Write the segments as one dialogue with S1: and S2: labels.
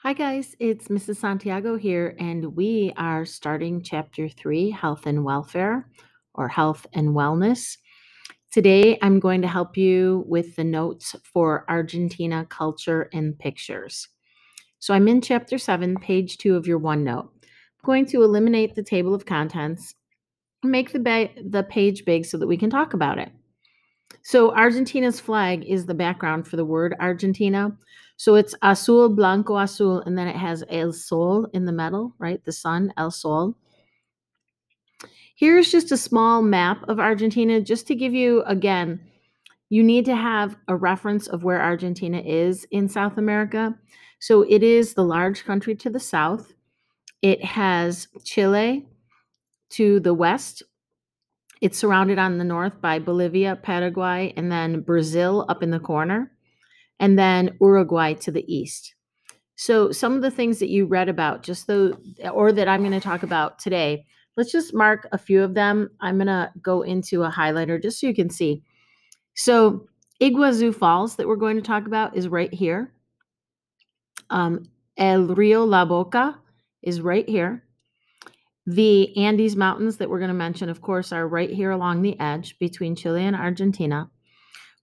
S1: Hi, guys, it's Mrs. Santiago here, and we are starting Chapter 3 Health and Welfare or Health and Wellness. Today, I'm going to help you with the notes for Argentina culture and pictures. So, I'm in Chapter 7, page 2 of your OneNote. I'm going to eliminate the table of contents, make the page big so that we can talk about it. So Argentina's flag is the background for the word Argentina. So it's azul, blanco, azul, and then it has el sol in the middle, right? The sun, el sol. Here's just a small map of Argentina just to give you, again, you need to have a reference of where Argentina is in South America. So it is the large country to the south. It has Chile to the west. It's surrounded on the north by Bolivia, Paraguay, and then Brazil up in the corner, and then Uruguay to the east. So some of the things that you read about, or that I'm going to talk about today, let's just mark a few of them. I'm going to go into a highlighter just so you can see. So Iguazu Falls that we're going to talk about is right here. El Rio La Boca is right here. The Andes Mountains that we're going to mention, of course, are right here along the edge between Chile and Argentina.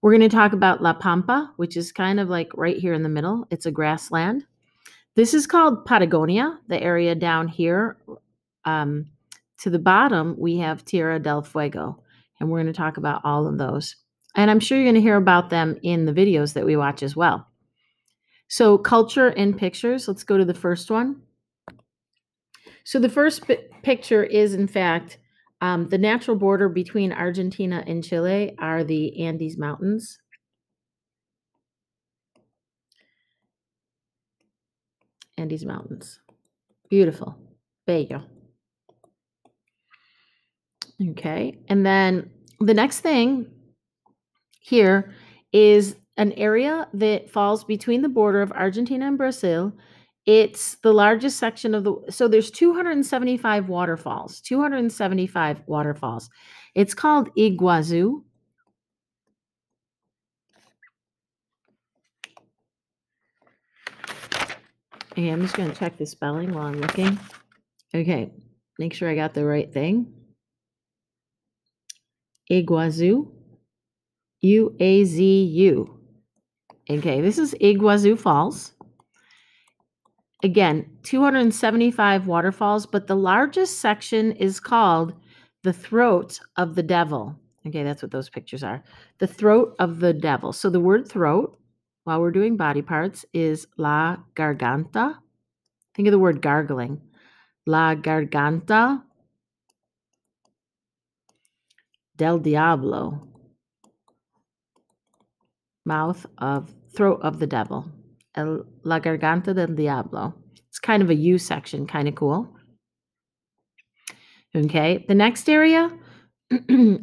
S1: We're going to talk about La Pampa, which is kind of like right here in the middle. It's a grassland. This is called Patagonia, the area down here. To the bottom, we have Tierra del Fuego, and we're going to talk about all of those. And I'm sure you're going to hear about them in the videos that we watch as well. So culture and pictures, let's go to the first one. So the first picture is, in fact, the natural border between Argentina and Chile are the Andes Mountains. Andes Mountains. Beautiful. Bello. Okay. And then the next thing here is an area that falls between the border of Argentina and Brazil. It's the largest section of so there's 275 waterfalls, 275 waterfalls. It's called Iguazu. Okay, I'm just going to check the spelling while I'm looking. Okay, make sure I got the right thing. Iguazu, Uazu. Okay, this is Iguazu Falls. Again, 275 waterfalls, but the largest section is called the Throat of the Devil. Okay, that's what those pictures are. The Throat of the Devil. So the word throat, while we're doing body parts, is la garganta. Think of the word gargling. La garganta del diablo. Throat of the devil. La garganta del diablo. It's kind of a U section, kind of cool. Okay, the next area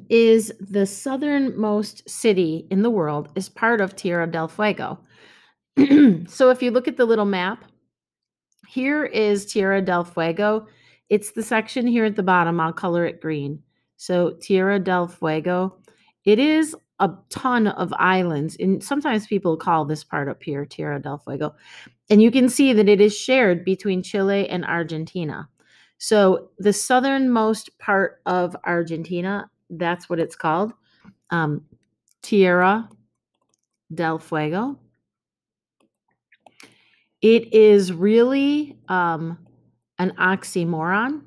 S1: is the southernmost city in the world, is part of Tierra del Fuego. So if you look at the little map, here is Tierra del Fuego. It's the section here at the bottom. I'll color it green. So Tierra del Fuego, it is a ton of islands, and sometimes people call this part up here Tierra del Fuego. And you can see that it is shared between Chile and Argentina. So the southernmost part of Argentina, that's what it's called, Tierra del Fuego. It is really an oxymoron.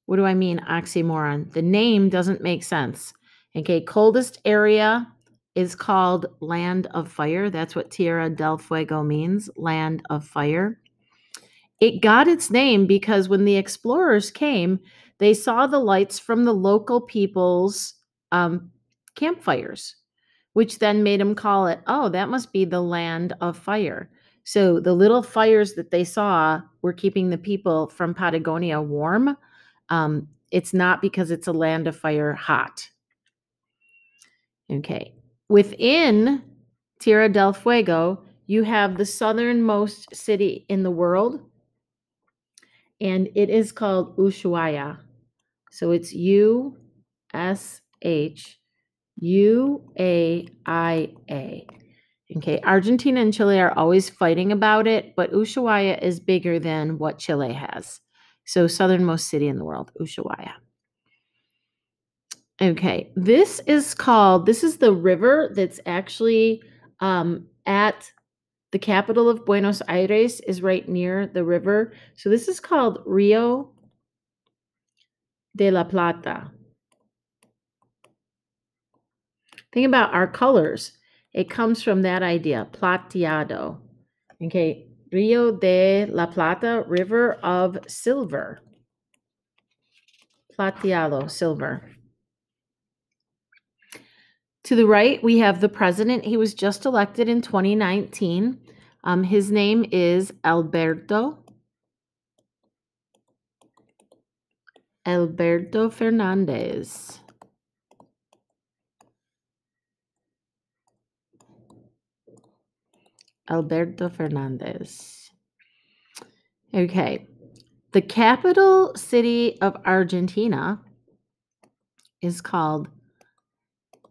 S1: What do I mean, oxymoron? The name doesn't make sense. Okay, coldest area is called Land of Fire. That's what Tierra del Fuego means, Land of Fire. It got its name because when the explorers came, they saw the lights from the local people's campfires, which then made them call it, oh, that must be the Land of Fire. So the little fires that they saw were keeping the people from Patagonia warm. It's not because it's a land of fire hot. Okay. Within Tierra del Fuego, you have the southernmost city in the world, and it is called Ushuaia. So it's Ushuaia. Okay, Argentina and Chile are always fighting about it, but Ushuaia is bigger than what Chile has. So southernmost city in the world, Ushuaia. Okay, this is the river that's actually at the capital of Buenos Aires is right near the river. So this is called Rio de la Plata. Think about our colors. It comes from that idea, plateado. Okay, Rio de la Plata, river of silver. Plateado, silver. To the right, we have the president. He was just elected in 2019. His name is Alberto Fernandez. Alberto Fernandez. Okay. The capital city of Argentina is called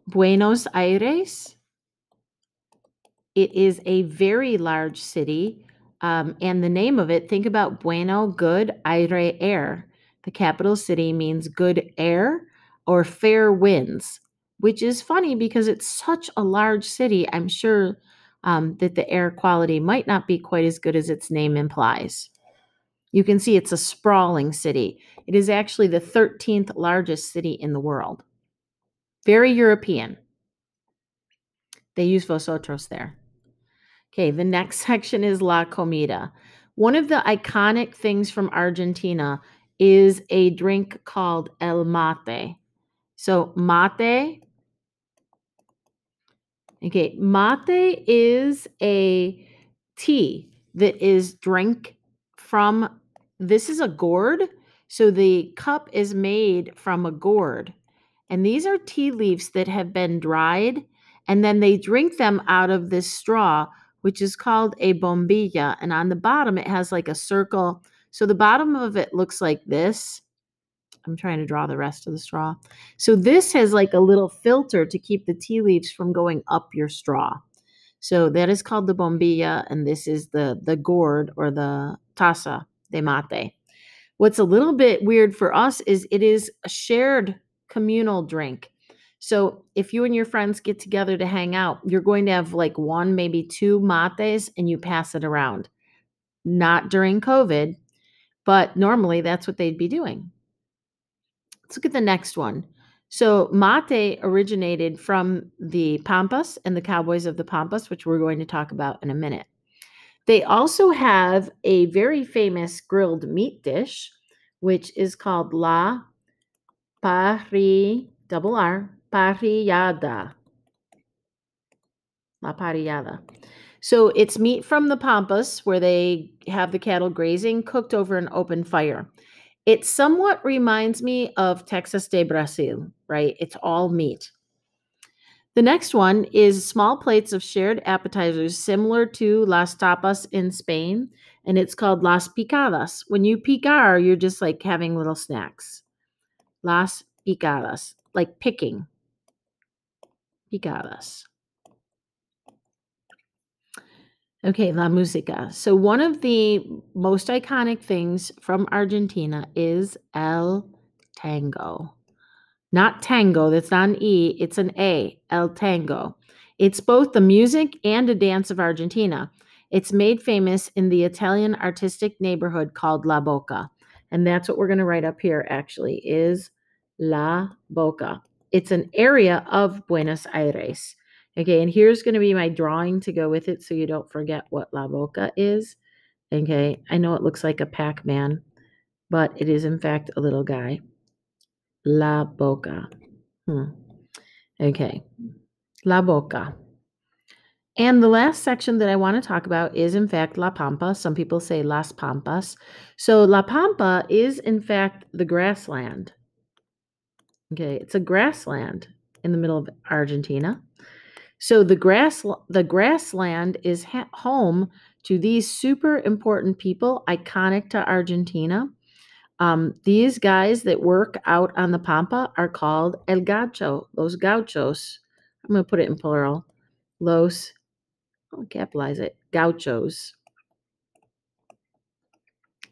S1: Buenos Aires. It is a very large city. And the name of it, think about bueno, good, aire, air. The capital city means good air or fair winds, which is funny because it's such a large city. I'm sure that the air quality might not be quite as good as its name implies. You can see it's a sprawling city. It is actually the 13th largest city in the world. Very European. They use vosotros there. Okay, the next section is La Comida. One of the iconic things from Argentina is a drink called el mate. So mate, okay, mate is a tea that is drank from, this is a gourd. So the cup is made from a gourd. And these are tea leaves that have been dried, and then they drink them out of this straw, which is called a bombilla. And on the bottom, it has like a circle. So the bottom of it looks like this. I'm trying to draw the rest of the straw. So this has like a little filter to keep the tea leaves from going up your straw. So that is called the bombilla, and this is the gourd or the taza de mate. What's a little bit weird for us is it is a shared communal drink. So if you and your friends get together to hang out, you're going to have like one, maybe two mates, and you pass it around. Not during COVID, but normally that's what they'd be doing. Let's look at the next one. So mate originated from the Pampas and the cowboys of the Pampas, which we're going to talk about in a minute. They also have a very famous grilled meat dish, which is called la parrillada. La parrillada. So it's meat from the Pampas where they have the cattle grazing cooked over an open fire. It somewhat reminds me of Texas de Brasil, right? It's all meat. The next one is small plates of shared appetizers similar to las tapas in Spain, and it's called las picadas. When you picar, you're just like having little snacks. Las picadas, like picking. Picadas. Okay, la música. So one of the most iconic things from Argentina is el tango. Not tango, that's not an E, it's an A, el tango. It's both the music and a dance of Argentina. It's made famous in the Italian artistic neighborhood called La Boca. And that's what we're going to write up here actually is La Boca. It's an area of Buenos Aires. Okay, and here's going to be my drawing to go with it so you don't forget what La Boca is. Okay, I know it looks like a Pac-Man, but it is in fact a little guy. La Boca. Okay, La Boca. And the last section that I want to talk about is, in fact, La Pampa. Some people say Las Pampas. So La Pampa is, in fact, the grassland. Okay, it's a grassland in the middle of Argentina. So the grassland is home to these super important people, iconic to Argentina. These guys that work out on the Pampa are called el gaucho, los gauchos. I'm going to put it in plural, los I'll capitalize it, gauchos.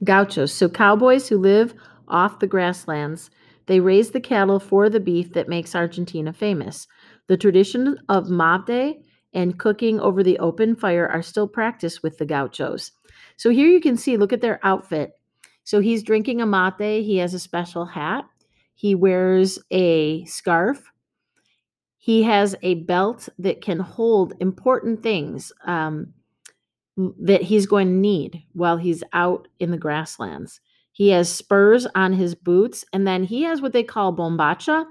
S1: Gauchos, so cowboys who live off the grasslands. They raise the cattle for the beef that makes Argentina famous. The tradition of mate and cooking over the open fire are still practiced with the gauchos. So here you can see, look at their outfit. So he's drinking a mate. He has a special hat. He wears a scarf. He has a belt that can hold important things. That he's going to need while he's out in the grasslands. He has spurs on his boots, and then he has what they call bombacha.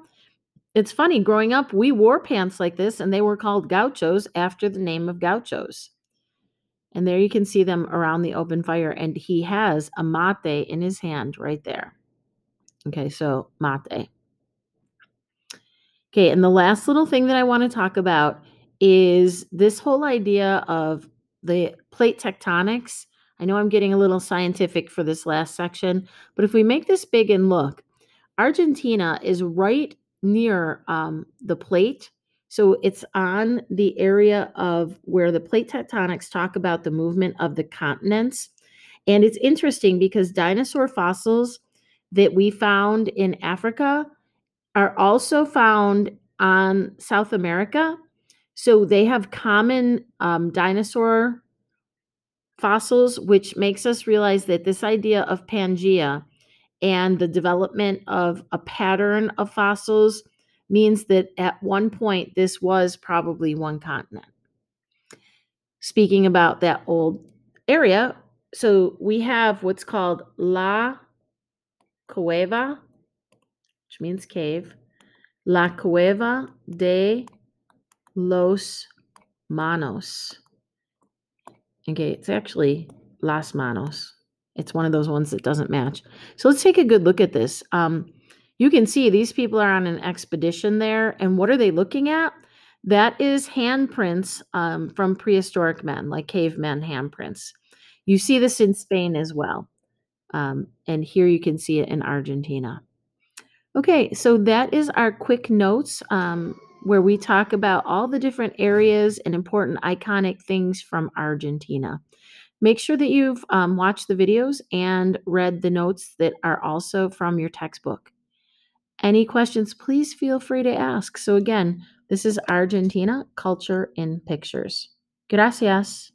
S1: It's funny, growing up, we wore pants like this, and they were called gauchos after the name of gauchos. And there you can see them around the open fire, and he has a mate in his hand right there. Okay, so mate. Okay, and the last little thing that I want to talk about is this whole idea of the plate tectonics. I know I'm getting a little scientific for this last section, but if we make this big and look, Argentina is right near the plate. So it's on the area of where the plate tectonics talk about the movement of the continents. And it's interesting because dinosaur fossils that we found in Africa are also found on South America. So they have common dinosaur fossils, which makes us realize that this idea of Pangea and the development of a pattern of fossils means that at one point this was probably one continent. Speaking about that old area, so we have what's called La Cueva, which means cave, La Cueva de los Manos. Okay, it's actually Las Manos. It's one of those ones that doesn't match. So let's take a good look at this. You can see these people are on an expedition there. And what are they looking at? That is handprints from prehistoric men, like cavemen handprints. You see this in Spain as well. And here you can see it in Argentina. Okay, so that is our quick notes where we talk about all the different areas and important iconic things from Argentina. Make sure that you've watched the videos and read the notes that are also from your textbook. Any questions, please feel free to ask. So again, this is Argentina, Culture in Pictures. Gracias.